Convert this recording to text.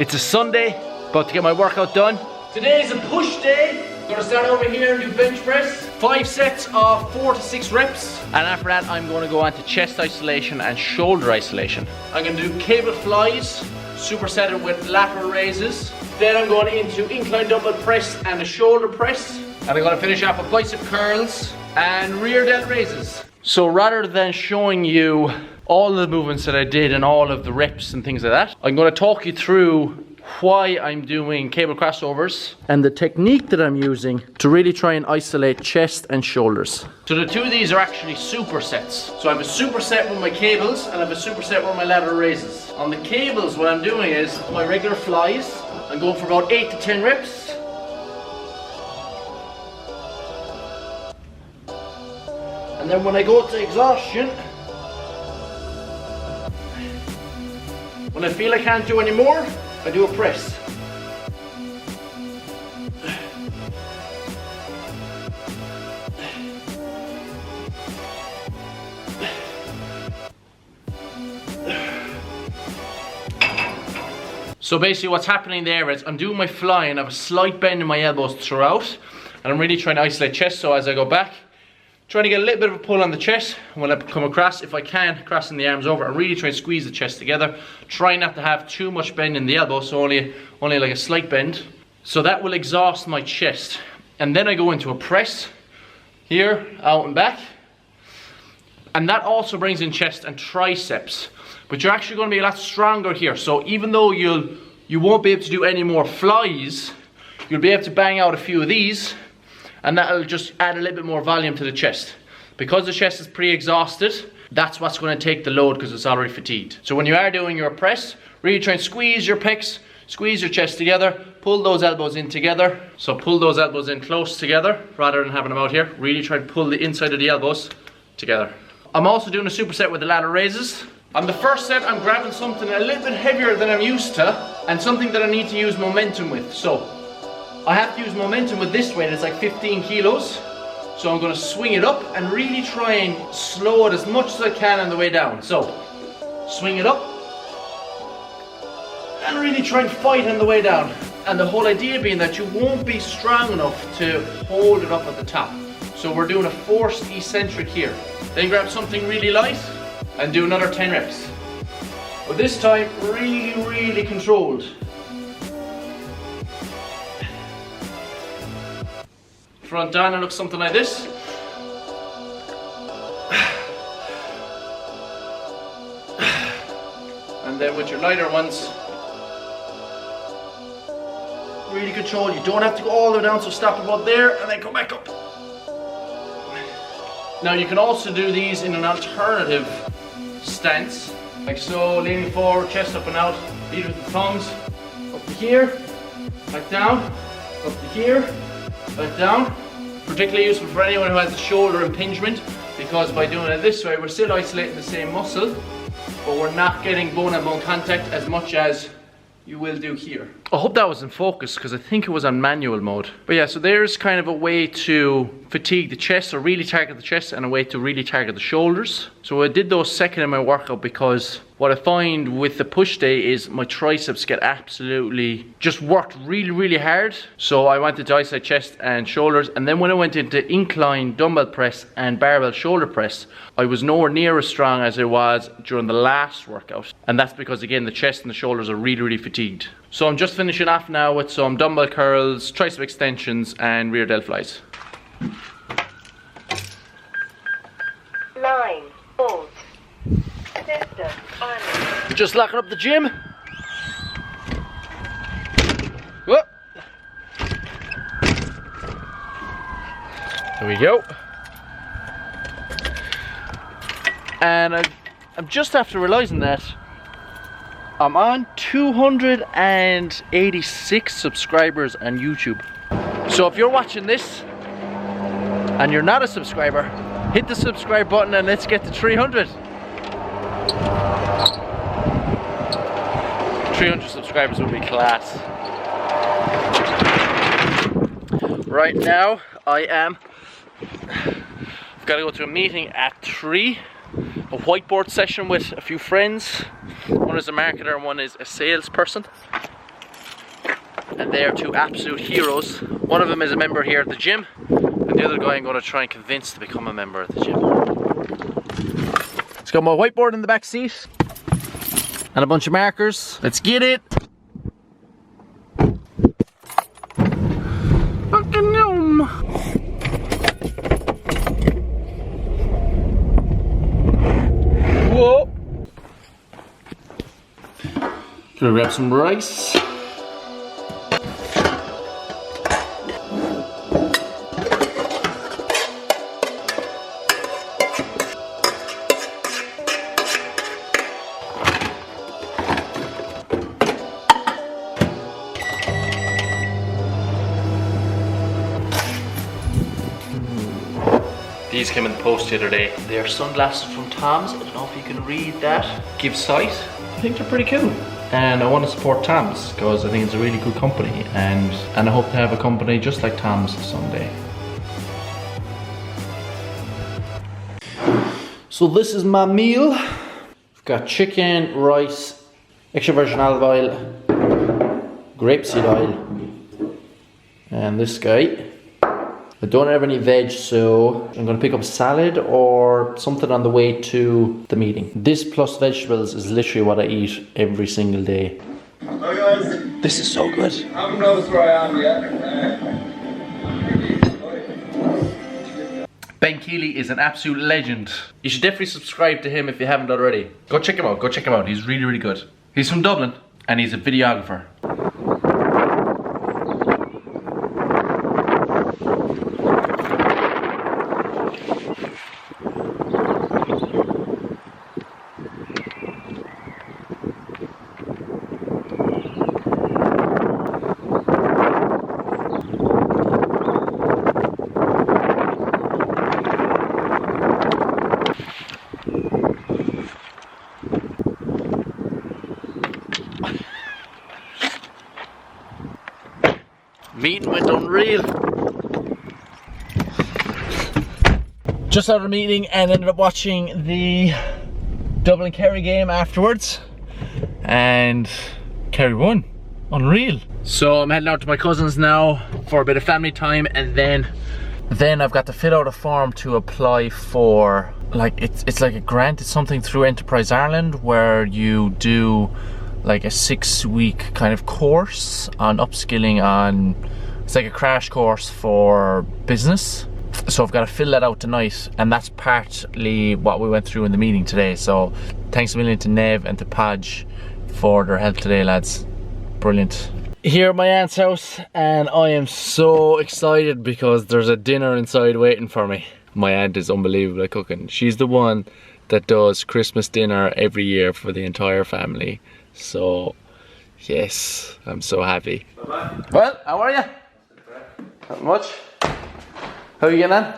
It's a Sunday, about to get my workout done. Today is a push day. I'm gonna start over here and do bench press. 5 sets of 4 to 6 reps. And after that, I'm gonna go on to chest isolation and shoulder isolation. I'm gonna do cable flies, supersetted with lateral raises. Then I'm going into incline dumbbell press and a shoulder press. And I'm gonna finish off with bicep curls and rear delt raises. So rather than showing you all the movements that I did and all of the reps and things like that, I'm going to talk you through why I'm doing cable crossovers and the technique that I'm using to really try and isolate chest and shoulders. So the two of these are actually supersets. So I have a superset with my cables and I have a superset with my lateral raises. On the cables, what I'm doing is my regular flies. I'm going for about 8 to 10 reps. And then when I go to exhaustion, when I feel I can't do any more, I do a press. So basically what's happening there is I'm doing my fly and I have a slight bend in my elbows throughout, and I'm really trying to isolate chest. So as I go back, trying to get a little bit of a pull on the chest. When I come across, if I can, crossing the arms over and really try and squeeze the chest together. Try not to have too much bend in the elbow, so only like a slight bend. So that will exhaust my chest. And then I go into a press, here, out and back. And that also brings in chest and triceps. But you're actually going to be a lot stronger here. So even though you won't be able to do any more flies, you'll be able to bang out a few of these. And that'll just add a little bit more volume to the chest. Because the chest is pre-exhausted, that's what's going to take the load because it's already fatigued. So when you are doing your press, really try and squeeze your pecs, squeeze your chest together, pull those elbows in together. So pull those elbows in close together rather than having them out here. Really try and pull the inside of the elbows together. I'm also doing a superset with the lateral raises. On the first set, I'm grabbing something a little bit heavier than I'm used to and something that I need to use momentum with. So I have to use momentum with this weight. It's like 15 kilos. So I'm going to swing it up and really try and slow it as much as I can on the way down. So swing it up and really try and fight on the way down. And the whole idea being that you won't be strong enough to hold it up at the top. So we're doing a forced eccentric here. Then grab something really light and do another 10 reps. But this time really controlled. Front down, it looks something like this. And then with your lighter ones, really control. You don't have to go all the way down, so stop about there and then come back up. Now you can also do these in an alternative stance, like so, leaning forward, chest up and out, lead with the thumbs, up to here, back down, up to here, back down. Particularly useful for anyone who has a shoulder impingement, because by doing it this way, we're still isolating the same muscle, but we're not getting bone and bone contact as much as you will do here. I hope that was in focus because I think it was on manual mode. But yeah, so there's kind of a way to fatigue the chest or really target the chest, and a way to really target the shoulders. So I did those second in my workout because what I find with the push day is my triceps get absolutely just worked really hard. So I wanted to isolate chest and shoulders, and then when I went into incline dumbbell press and barbell shoulder press, I was nowhere near as strong as I was during the last workout. And that's because again the chest and the shoulders are really fatigued. So I'm just finishing off now with some dumbbell curls, tricep extensions and rear delt flies. Line, hold, system, on. Just locking up the gym. Whoop. There we go. And I'm just after realizing that I'm on 286 subscribers on YouTube. So if you're watching this and you're not a subscriber, hit the subscribe button and let's get to 300. 300 subscribers would be class. Right now I've got to go to a meeting at 3, a whiteboard session with a few friends. One is a marketer and one is a salesperson. and they are two absolute heroes. One of them is a member here at the gym, and the other guy I'm going to try and convince to become a member at the gym. It's got my whiteboard in the back seat and a bunch of markers. Let's get it. Fucking yum. Whoa. Gonna grab some rice. These came in the post the other day. They're sunglasses from TOMS. I don't know if you can read that. Give sight. I think they're pretty cool. And I want to support TOMS because I think it's a really good company, and I hope to have a company just like TOMS someday. So this is my meal. I've got chicken, rice, extra virgin olive oil, grapeseed oil, and this guy. I don't have any veg, so I'm gonna pick up salad or something on the way to the meeting. This plus vegetables is literally what I eat every single day. Hi guys. This is so good. I haven't noticed where I am yet. Ben Keeley is an absolute legend. You should definitely subscribe to him if you haven't already. Go check him out, go check him out. He's really, really good. He's from Dublin and he's a videographer. Meeting went unreal. Just out of the meeting and ended up watching the Dublin Kerry game afterwards, and Kerry won. Unreal. So I'm heading out to my cousin's now for a bit of family time, and then I've got to fill out a form to apply for, like, it's like a grant. It's something through Enterprise Ireland where you do like a 6-week kind of course on upskilling on, it's like a crash course for business. So I've got to fill that out tonight, and that's partly what we went through in the meeting today. So thanks a million to Nev and to Podge for their help today, lads. Brilliant. Here at my aunt's house, and I am so excited because there's a dinner inside waiting for me. My aunt is unbelievable at cooking. She's the one that does Christmas dinner every year for the entire family. So yes, I'm so happy. Bye-bye. Well, how are you? Not much. How are you getting on?